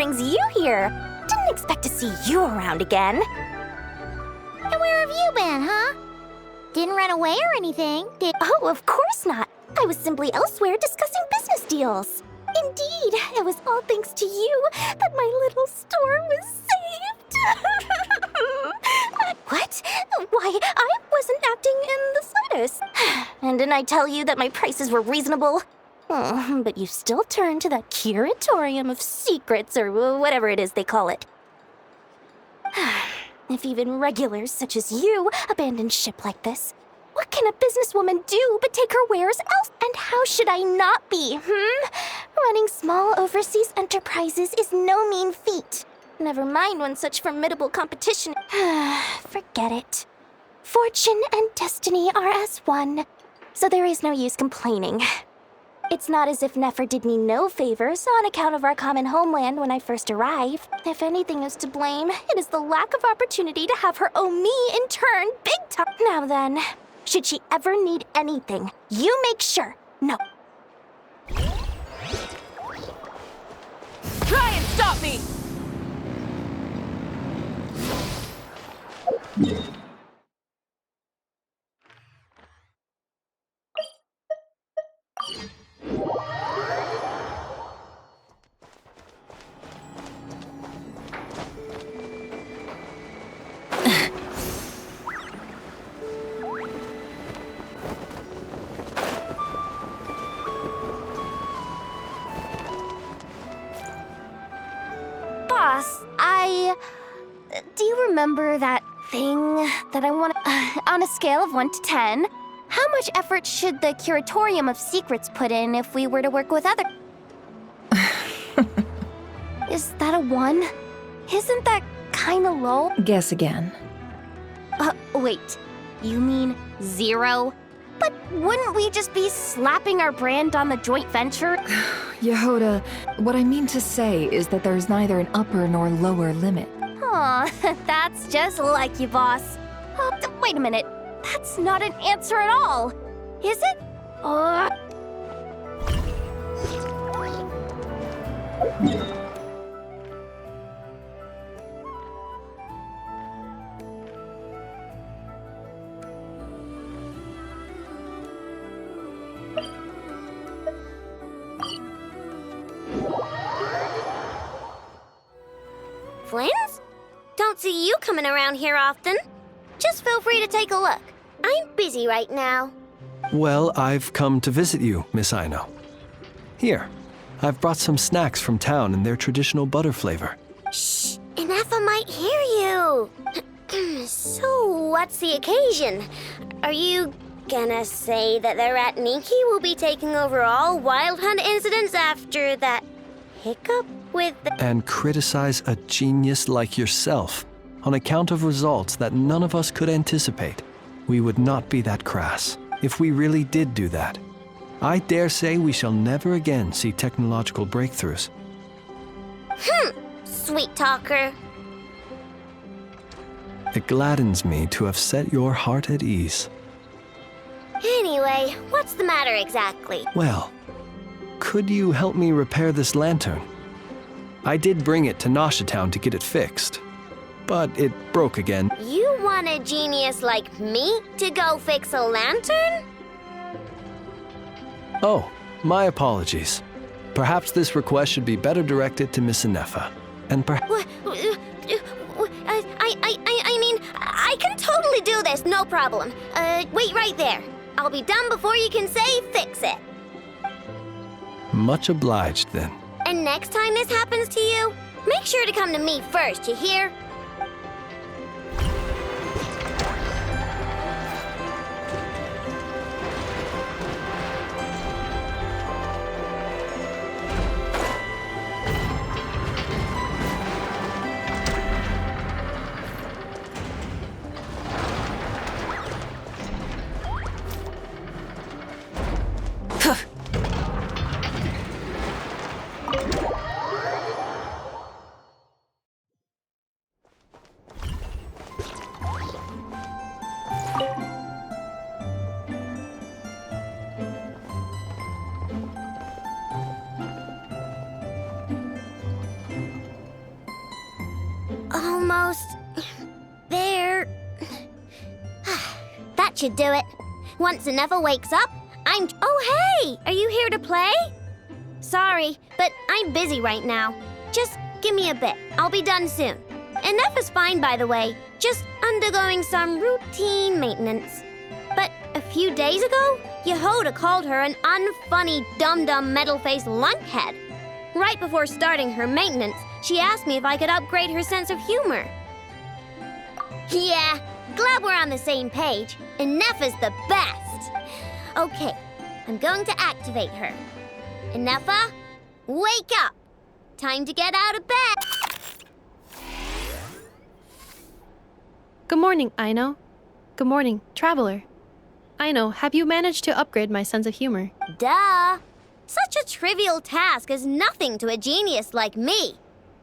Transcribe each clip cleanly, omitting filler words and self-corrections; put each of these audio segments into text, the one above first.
brings you here? Didn't expect to see you around again. And where have you been, huh? Didn't run away or anything, did— Oh, of course not. I was simply elsewhere discussing business deals. Indeed, it was all thanks to you that my little store was saved. What? Why, I wasn't acting in the slightest. And didn't I tell you that my prices were reasonable? Oh, but you still turn to that curatorium of secrets, or whatever it is they call it. If even regulars such as you abandon ship like this, what can a businesswoman do but take her wares else? And how should I not be, Running small overseas enterprises is no mean feat. Never mind when such formidable competition— Forget it. Fortune and destiny are as one, so there is no use complaining. It's not as if Nefer did me no favors on account of our common homeland when I first arrived. If anything is to blame, it is the lack of opportunity to have her owe me in turn big time. Now then, should she ever need anything, you make sure— No. Try and stop me! Boss, do you remember that thing that I want— on a scale of 1 to 10, how much effort should the Curatorium of Secrets put in if we were to work with other— Is that a 1? Isn't that kinda low? Guess again. Wait, you mean 0? But wouldn't we just be slapping our brand on the joint venture? Yehoda, what I mean to say is that there's neither an upper nor lower limit. Aw, that's just like you, boss. Wait a minute. That's not an answer at all. Is it? Flins? Don't see you coming around here often. Just feel free to take a look. I'm busy right now. Well, I've come to visit you, Miss Aino. Here, I've brought some snacks from town in their traditional butter flavor. Shh, Inefa might hear you. So, what's the occasion? Are you gonna say that the Rat Niki will be taking over all Wild Hunt incidents after that hiccup with the— And criticize a genius like yourself on account of results that none of us could anticipate? We would not be that crass if we really did do that. I dare say we shall never again see technological breakthroughs. Sweet talker. It gladdens me to have set your heart at ease. Anyway, what's the matter exactly? Well, could you help me repair this lantern? I did bring it to Nasha Town to get it fixed, but it broke again. You want a genius like me to go fix a lantern? Oh, my apologies. Perhaps this request should be better directed to Miss Inefa, and perhaps— I mean, I can totally do this, no problem. Wait right there. I'll be done before you can say fix it. Much obliged then. And next time this happens to you, make sure to come to me first, you hear? almost there. That should do it. Once Inefa wakes up, Oh, hey! Are you here to play? Sorry, but I'm busy right now. Just give me a bit. I'll be done soon. Inefa's fine, by the way. Just undergoing some routine maintenance. But a few days ago, Yehoda called her an unfunny, dum-dum, metal-faced lunkhead. Right before starting her maintenance, she asked me if I could upgrade her sense of humor. Yeah, glad we're on the same page. Inefa's the best. Okay, I'm going to activate her. Inefa, wake up! Time to get out of bed! Good morning, Aino. Good morning, Traveler. Aino, have you managed to upgrade my sense of humor? Duh! Such a trivial task is nothing to a genius like me.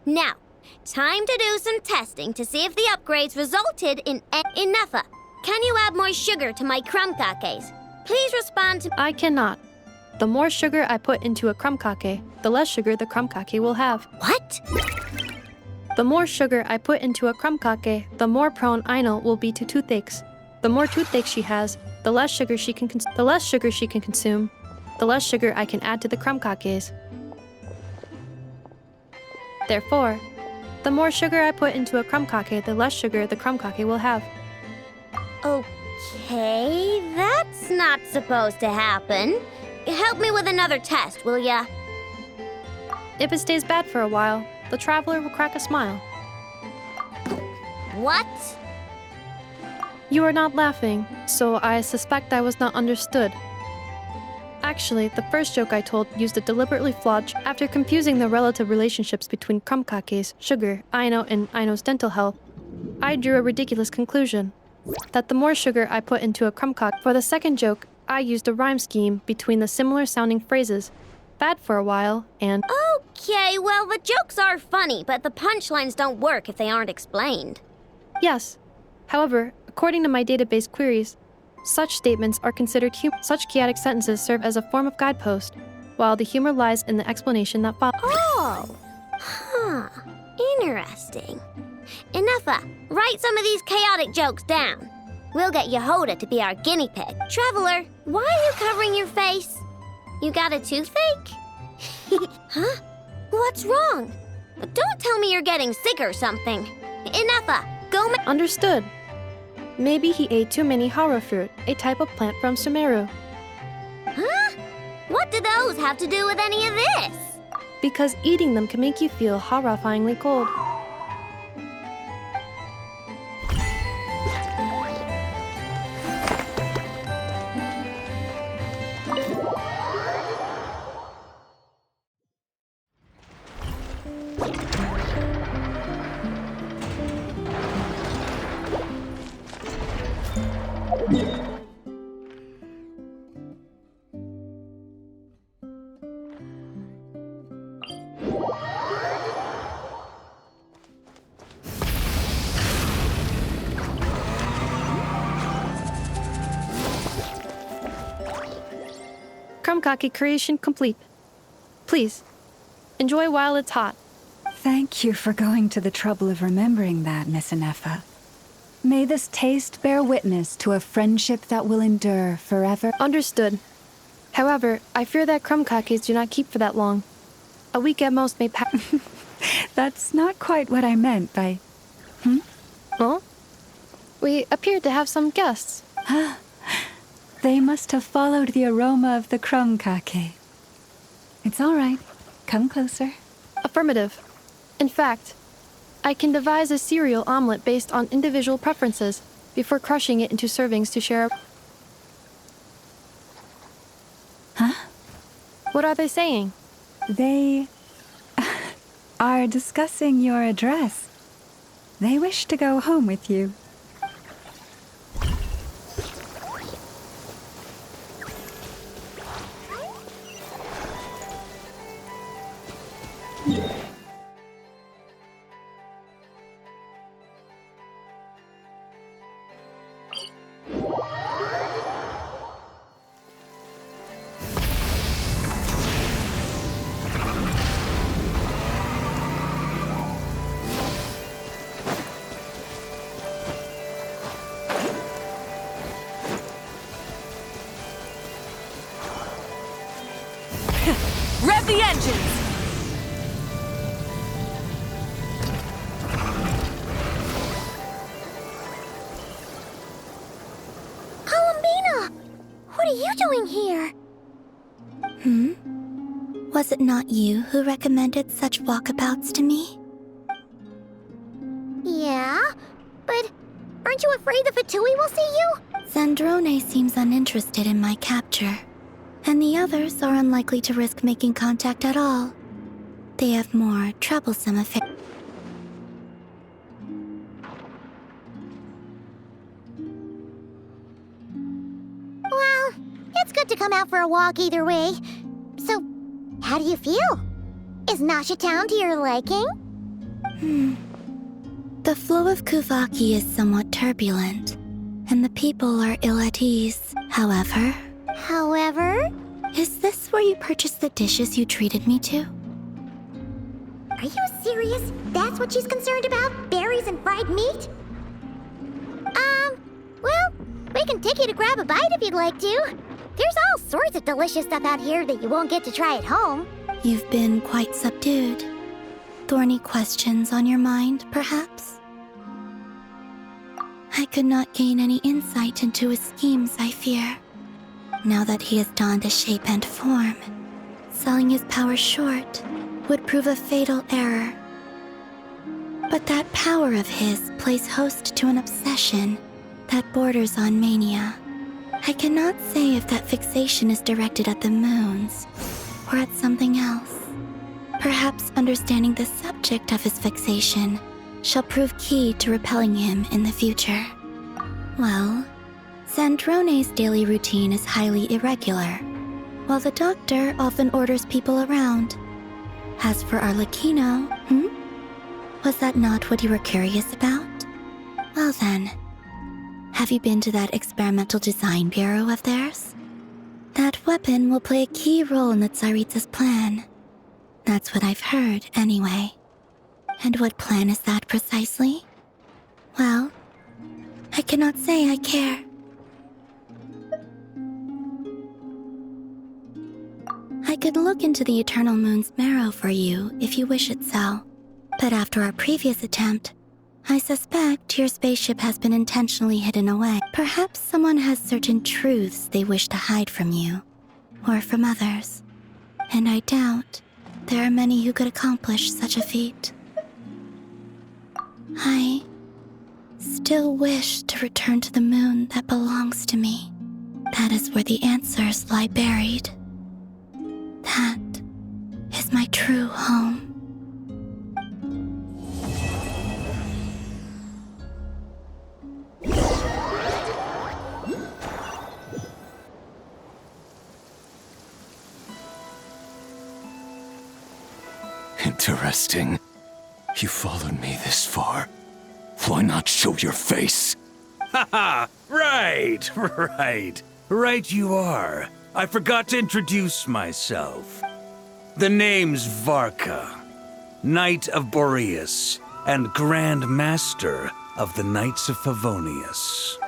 Now, time to do some testing to see if the upgrades resulted in Inefa. Can you add more sugar to my crumb cakes? Please respond to... I cannot. The more sugar I put into a crumb cake, the less sugar the crumb cake will have. What? The more sugar I put into a crumb cake, the more prone Aino will be to toothaches. The more toothaches she has, the less sugar she can consume. The less sugar I can add to the crumb cakes. Therefore, the more sugar I put into a crumb cake, the less sugar the crumb cake will have. Okay, that's not supposed to happen. Help me with another test, will ya? If it stays bad for a while, the Traveler will crack a smile. What? You are not laughing, so I suspect I was not understood. Actually, the first joke I told used a deliberately flawed after confusing the relative relationships between crumb cakes, sugar, Aino, and Aino's dental health. I drew a ridiculous conclusion. That the more sugar I put into a crumb cake. For the second joke, I used a rhyme scheme between the similar sounding phrases, bad for a while, and... Okay, well, the jokes are funny, but the punchlines don't work if they aren't explained. Yes. However, according to my database queries, such statements are considered such chaotic sentences serve as a form of guidepost, while the humor lies in the explanation that follows. Oh! Huh. Interesting. Inefa, write some of these chaotic jokes down. We'll get Yehoda to be our guinea pig. Traveler, why are you covering your face? You got a toothache? Huh? What's wrong? Don't tell me you're getting sick or something. Inefa, go Understood. Maybe he ate too many hara fruit, a type of plant from Sumeru. Huh? What do those have to do with any of this? Because eating them can make you feel horrifyingly cold. Crumb cake creation complete. Please, enjoy while it's hot. Thank you for going to the trouble of remembering that, Miss Inefa. May this taste bear witness to a friendship that will endure forever. Understood. However, I fear that crumb cakes do not keep for that long. A week at most may pass. That's not quite what I meant by... Huh? We appear to have some guests. They must have followed the aroma of the crumb cake. It's all right. Come closer. Affirmative. In fact, I can devise a cereal omelet based on individual preferences before crushing it into servings to share. Huh? What are they saying? They are discussing your address. They wish to go home with you. engines! Columbina! What are you doing here? Was it not you who recommended such walkabouts to me? Yeah, but aren't you afraid the Fatui will see you? Zandrone seems uninterested in my capture, and the others are unlikely to risk making contact at all. They have more troublesome affairs. Well, it's good to come out for a walk either way. So, how do you feel? Is Nasha Town to your liking? The flow of Kuvaki is somewhat turbulent, and the people are ill at ease. However, is this where you purchased the dishes you treated me to? Are you serious? That's what she's concerned about? Berries and fried meat? Well, we can take you to grab a bite if you'd like to. There's all sorts of delicious stuff out here that you won't get to try at home. You've been quite subdued. Thorny questions on your mind, perhaps? I could not gain any insight into his schemes, I fear. Now that he has donned a shape and form, selling his power short would prove a fatal error. But that power of his plays host to an obsession that borders on mania. I cannot say if that fixation is directed at the moons or at something else. Perhaps understanding the subject of his fixation shall prove key to repelling him in the future. Well, Zandrone's daily routine is highly irregular, while the doctor often orders people around. As for Arlecchino, was that not what you were curious about? Well then, have you been to that experimental design bureau of theirs? That weapon will play a key role in the Tsaritsa's plan. That's what I've heard, anyway. And what plan is that precisely? Well, I cannot say I care. I could look into the Eternal Moon's marrow for you if you wish it so. But after our previous attempt, I suspect your spaceship has been intentionally hidden away. Perhaps someone has certain truths they wish to hide from you, or from others. And I doubt there are many who could accomplish such a feat. I still wish to return to the moon that belongs to me. That is where the answers lie buried. That is my true home. Interesting. You followed me this far. Why not show your face? Haha! Right! Right you are. I forgot to introduce myself. The name's Varka, Knight of Boreas, and Grand Master of the Knights of Favonius.